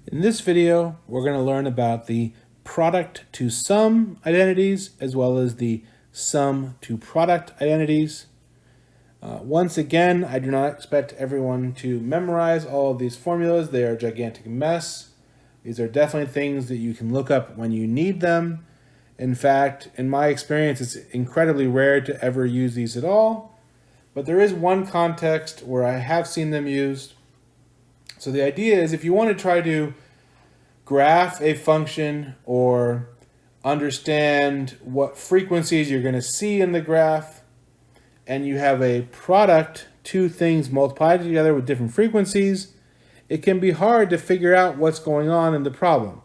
In this video, we're going to learn about the product to sum identities as well as the sum to product identities. Once again, I do not expect everyone to memorize all of these formulas. They are a gigantic mess. These are definitely things that you can look up when you need them. In fact, in my experience, it's incredibly rare to ever use these at all. But there is one context where I have seen them used. So the idea is if you want to try to graph a function or understand what frequencies you're going to see in the graph, and you have a product, two things multiplied together with different frequencies, it can be hard to figure out what's going on in the problem.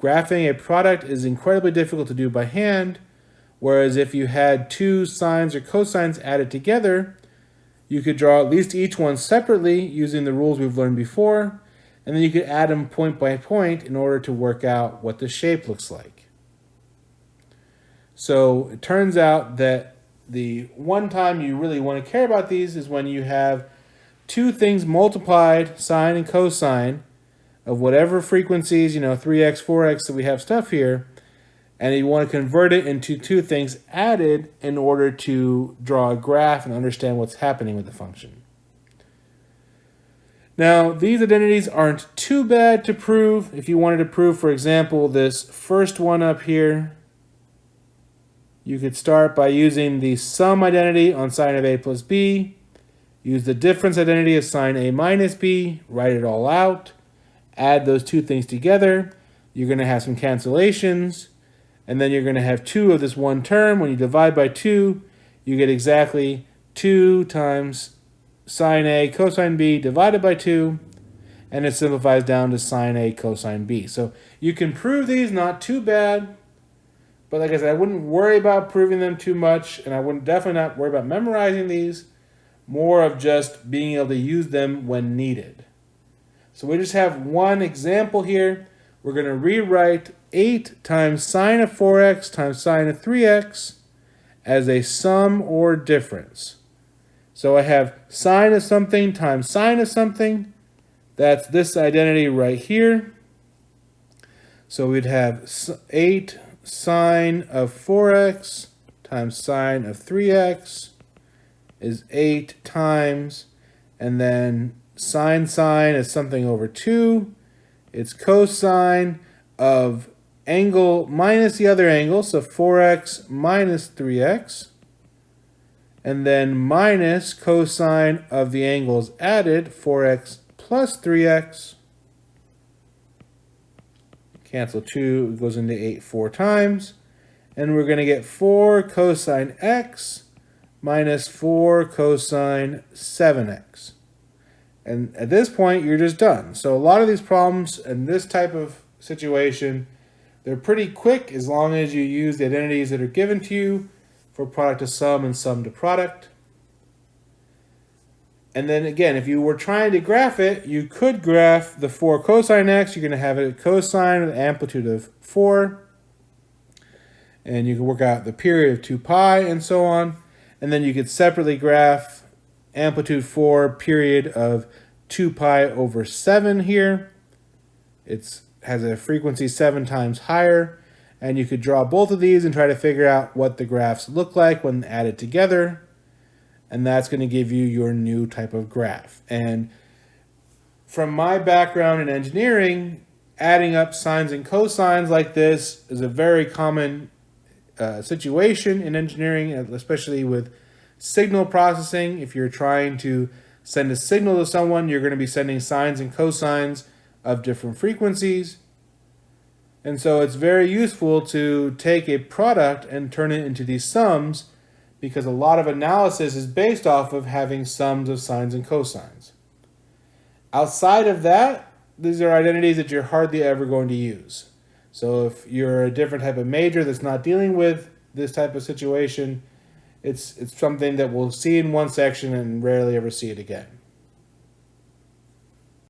Graphing a product is incredibly difficult to do by hand, whereas if you had two sines or cosines added together, you could draw at least each one separately using the rules we've learned before, and then you could add them point by point in order to work out what the shape looks like. So it turns out that the one time you really want to care about these is when you have two things multiplied, sine and cosine, of whatever frequencies, 3x, 4x, that we have stuff here, and you want to convert it into two things added in order to draw a graph and understand what's happening with the function. Now, these identities aren't too bad to prove. If you wanted to prove, for example, this first one up here, you could start by using the sum identity on sine of a plus b, use the difference identity of sine a minus b, write it all out, add those two things together. You're going to have some cancellations, and then you're going to have 2 of this one term. When you divide by 2, you get exactly 2 times sine a cosine b divided by 2, and it simplifies down to sine a cosine b. So you can prove these, not too bad, but like I said, I wouldn't worry about proving them too much, and I would definitely not worry about memorizing these, more of just being able to use them when needed. So we just have one example here. We're going to rewrite 8 times sine of 4x times sine of 3x as a sum or difference. So I have sine of something times sine of something. That's this identity right here. So we'd have 8 sine of 4x times sine of 3x is 8 times, and then sine is something over 2. It's cosine of angle minus the other angle, so 4x minus 3x. And then minus cosine of the angles added, 4x plus 3x. Cancel 2, it goes into 8 4 times. And we're going to get 4 cosine x minus 4 cosine 7x. And at this point, you're just done. So a lot of these problems in this type of situation, they're pretty quick as long as you use the identities that are given to you for product to sum and sum to product. And then again, if you were trying to graph it, you could graph the 4 cosine x. You're going to have a cosine with an amplitude of 4. And you can work out the period of 2 pi and so on. And then you could separately graph amplitude 4, period of 2 pi over 7 here. It has a frequency 7 times higher. And you could draw both of these and try to figure out what the graphs look like when added together. And that's going to give you your new type of graph. And from my background in engineering, adding up sines and cosines like this is a very common situation in engineering, especially with signal processing. If you're trying to send a signal to someone, you're going to be sending sines and cosines of different frequencies. And so it's very useful to take a product and turn it into these sums, because a lot of analysis is based off of having sums of sines and cosines. Outside of that, these are identities that you're hardly ever going to use. So if you're a different type of major that's not dealing with this type of situation, it's something that we'll see in one section and rarely ever see it again.